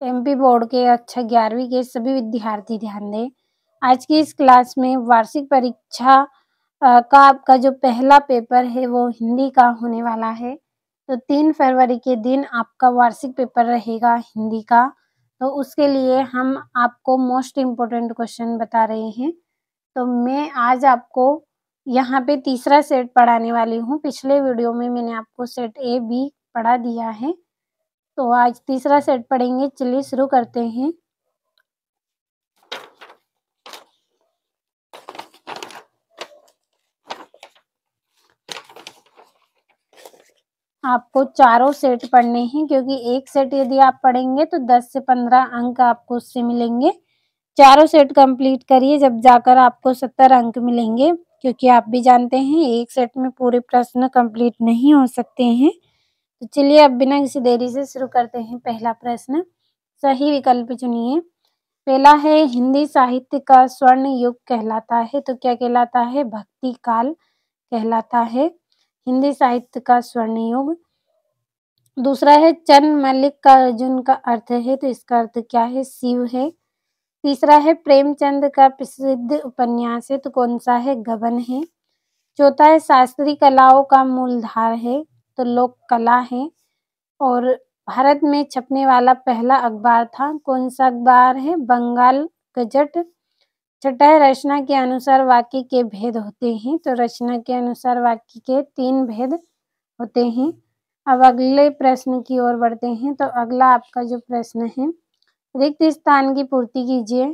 MP board के 11वीं के सभी विद्यार्थी ध्यान दें। आज की इस क्लास में वार्षिक परीक्षा का आपका जो पहला पेपर है वो हिंदी का होने वाला है। तो 3 फरवरी के दिन आपका वार्षिक पेपर रहेगा हिंदी का। तो उसके लिए हम आपको मोस्ट इम्पोर्टेंट क्वेश्चन बता रहे हैं। तो मैं आज आपको यहाँ पे तीसरा सेट पढ़ाने वाली हूँ। पिछले वीडियो में मैंने आपको सेट ए बी पढ़ा दिया है, तो आज तीसरा सेट पढ़ेंगे। चलिए शुरू करते हैं। आपको चारों सेट पढ़ने हैं, क्योंकि एक सेट यदि आप पढ़ेंगे तो 10 से 15 अंक आपको उससे मिलेंगे। चारों सेट कंप्लीट करिए, जब जाकर आपको 70 अंक मिलेंगे, क्योंकि आप भी जानते हैं एक सेट में पूरे प्रश्न कंप्लीट नहीं हो सकते हैं। तो चलिए अब बिना किसी देरी से शुरू करते हैं। पहला प्रश्न, सही विकल्प चुनिए। पहला है, हिंदी साहित्य का स्वर्ण युग कहलाता है। तो क्या कहलाता है? भक्ति काल कहलाता है हिंदी साहित्य का स्वर्ण युग। दूसरा है, चंद मल्लिक का अर्जुन का अर्थ है। तो इसका अर्थ क्या है? शिव है। तीसरा है, प्रेमचंद का प्रसिद्ध उपन्यास है। तो कौन सा है? गबन है। चौथा है, शास्त्रीय कलाओं का मूलधार है। तो लोक कला है। और भारत में छपने वाला पहला अखबार था, कौन सा अखबार है? बंगाल गजट। छठा है, रचना के अनुसार वाक्य के भेद होते हैं। तो रचना के अनुसार वाक्य के 3 भेद होते हैं। अब अगले प्रश्न की ओर बढ़ते हैं। तो अगला आपका जो प्रश्न है, रिक्त स्थान की पूर्ति कीजिए।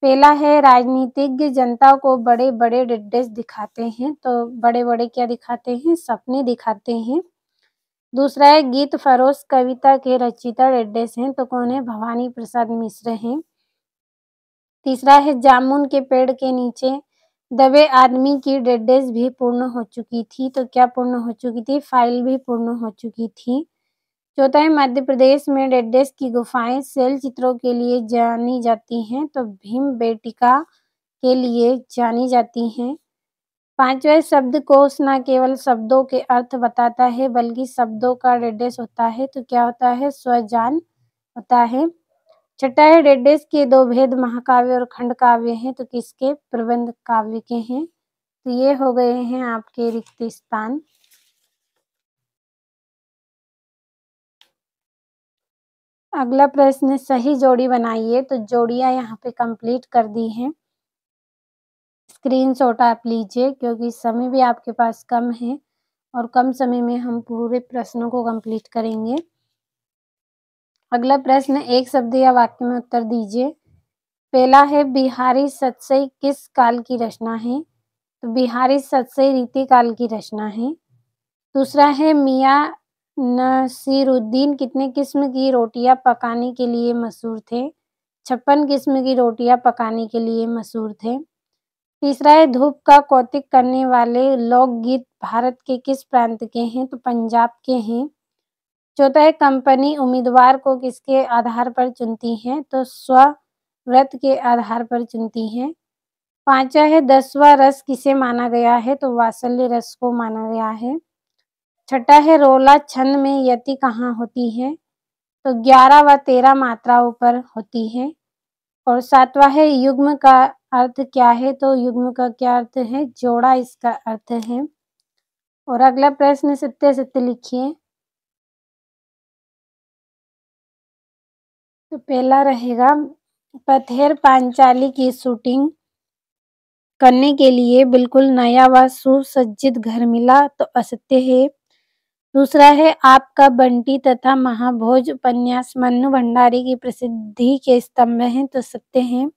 पहला है, राजनीतिज्ञ जनता को बड़े बड़े डिड्डे दिखाते हैं। तो बड़े बड़े क्या दिखाते हैं? सपने दिखाते हैं। दूसरा है, गीत फरोश कविता के रचयिता डिड्डेस हैं। तो कौन है? भवानी प्रसाद मिश्र हैं। तीसरा है, जामुन के पेड़ के नीचे दबे आदमी की डेडडेज भी पूर्ण हो चुकी थी। तो क्या पूर्ण हो चुकी थी? फाइल भी पूर्ण हो चुकी थी। चौथा है, मध्य प्रदेश में डेडडेज की गुफाएं शैल चित्रों के लिए जानी जाती हैं। तो भीम बेटिका के लिए जानी जाती हैं। पांचवा, शब्दकोश न केवल शब्दों के अर्थ बताता है, बल्कि शब्दों का डेडडेज होता है। तो क्या होता है? स्वजान होता है। छठा है, डेडडेज के 2 भेद महाकाव्य और खंड काव्य हैं। तो किसके? प्रबंध काव्य के हैं। तो ये हो गए हैं आपके रिक्त स्थान। अगला प्रश्न, सही जोड़ी बनाइए। तो जोड़ियां यहाँ पे कंप्लीट कर दी हैं। स्क्रीनशॉट आप लीजिए, क्योंकि समय भी आपके पास कम है और कम समय में हम पूरे प्रश्नों को कंप्लीट करेंगे। अगला प्रश्न, एक शब्द या वाक्य में उत्तर दीजिए। पहला है, बिहारी सतसई किस काल की रचना है? तो बिहारी सतसई रीति काल की रचना है। दूसरा है, मियाँ नसीरुद्दीन कितने किस्म की रोटियां पकाने के लिए मशहूर थे? 56 किस्म की रोटियां पकाने के लिए मशहूर थे। तीसरा है, धूप का कौतुक करने वाले लोकगीत भारत के किस प्रांत के हैं? तो पंजाब के हैं। चौथा है, कंपनी उम्मीदवार को किसके आधार पर चुनती है? तो स्वव्रत के आधार पर चुनती है। पांचवा है, 10वां रस किसे माना गया है? तो वात्सल्य रस को माना गया है। छठा है, रोला छंद में यति कहाँ होती है? तो 11 व 13 मात्राओं पर होती है। और सातवां है, युग्म का अर्थ क्या है? तो युग्म का क्या अर्थ है? जोड़ा इसका अर्थ है। और अगला प्रश्न, सत्य सत्य लिखिए। तो पहला रहेगा, पथेर पांचाली की शूटिंग करने के लिए बिल्कुल नया व सुसज्जित घर मिला। तो असत्य है। दूसरा है, आपका बंटी तथा महाभोज उपन्यास मन्नू भंडारी की प्रसिद्धि के स्तंभ हैं। तो सत्य है।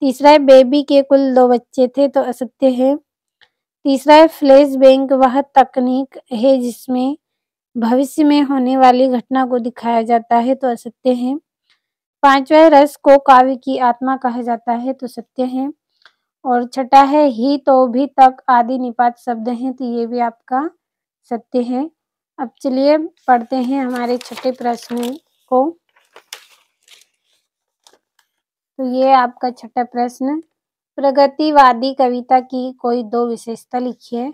तीसरा है, बेबी के कुल 2 बच्चे थे। तो असत्य है। तीसरा है, फ्लैश बैंक वह तकनीक है जिसमें भविष्य में होने वाली घटना को दिखाया जाता है। तो असत्य है। पांचवा है, रस को काव्य की आत्मा कहा जाता है। तो सत्य है। और छठा है, ही तो भी तक आदि निपात शब्द हैं। तो ये भी आपका सत्य है। अब चलिए पढ़ते हैं हमारे छठे प्रश्न को। तो ये आपका छठा प्रश्न, प्रगतिवादी कविता की कोई 2 विशेषता लिखिए।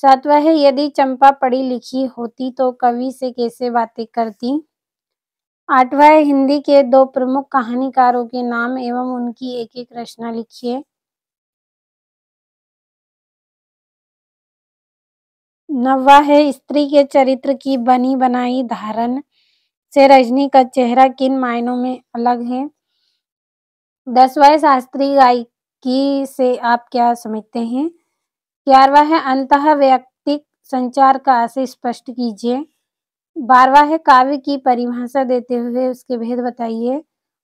सातवां है, यदि चंपा पढ़ी लिखी होती तो कवि से कैसे बातें करती? 8वां है हिंदी के 2 प्रमुख कहानीकारों के नाम एवं उनकी एक-एक रचना लिखिए। 9वां है स्त्री के चरित्र की बनी-बनाई धारण से रजनी का चेहरा किन मायनों में अलग है। 10वां है शास्त्रीय गायकी से आप क्या समझते हैं। 11वां है अंतःवैयक्तिक संचार का आशय स्पष्ट कीजिए। 12वां है काव्य की परिभाषा देते हुए उसके भेद बताइए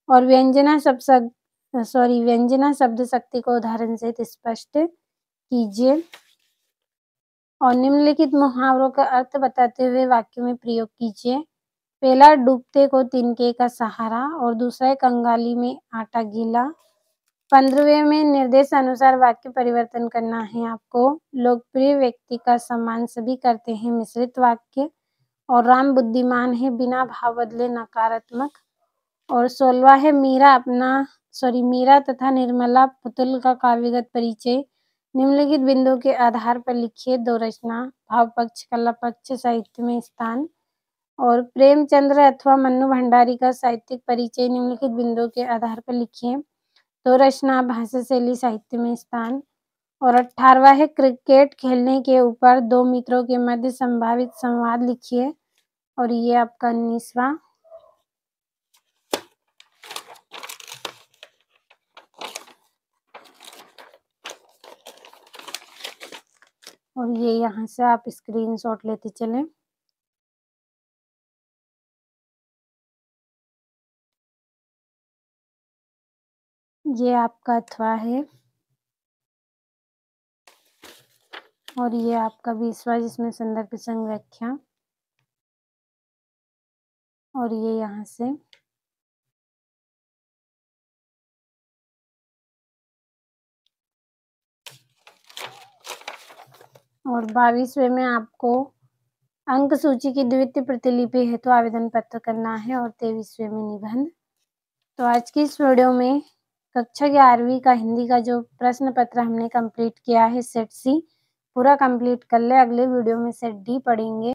और व्यंजना शब्द शक्ति को उदाहरण सहित स्पष्ट कीजिए और निम्नलिखित मुहावरों का अर्थ बताते हुए वाक्यों में प्रयोग कीजिए। पहला, डूबते को तिनके का सहारा और दूसरा है कंगाली में आटा गीला। 15वें में निर्देश अनुसार वाक्य परिवर्तन करना है आपको। लोकप्रिय व्यक्ति का सम्मान सभी करते हैं मिश्रित वाक्य और राम बुद्धिमान है बिना भाव बदले नकारात्मक। और 16वां है मीरा तथा निर्मला पुतुल का काव्यगत परिचय। निम्नलिखित बिंदुओं के आधार पर लिखिए 2 रचना। भाव पक्ष कला पक्ष साहित्य में स्थान। और प्रेमचंद्र अथवा मन्नू भंडारी का साहित्यिक परिचय निम्नलिखित बिंदुओं के आधार पर लिखिए 2 रचना। भाषा शैली साहित्य में स्थान। और 18वां है क्रिकेट खेलने के ऊपर 2 मित्रों के मध्य संभावित संवाद लिखिए और ये आपका 19वां। और ये यहाँ से आप स्क्रीनशॉट लेते चलें। ये आपका अथवा है और ये आपका 20वां जिसमें संदर्भ प्रसंग व्याख्या और ये यहाँ से। और 22वें में आपको अंक सूची की द्वितीय प्रतिलिपि हेतु आवेदन पत्र करना है और 23वें में निबंध। तो आज की इस वीडियो में कक्षा 11वीं का हिंदी का जो प्रश्न पत्र हमने कंप्लीट किया है सेट सी पूरा कंप्लीट कर ले। अगले वीडियो में सेट डी पढ़ेंगे।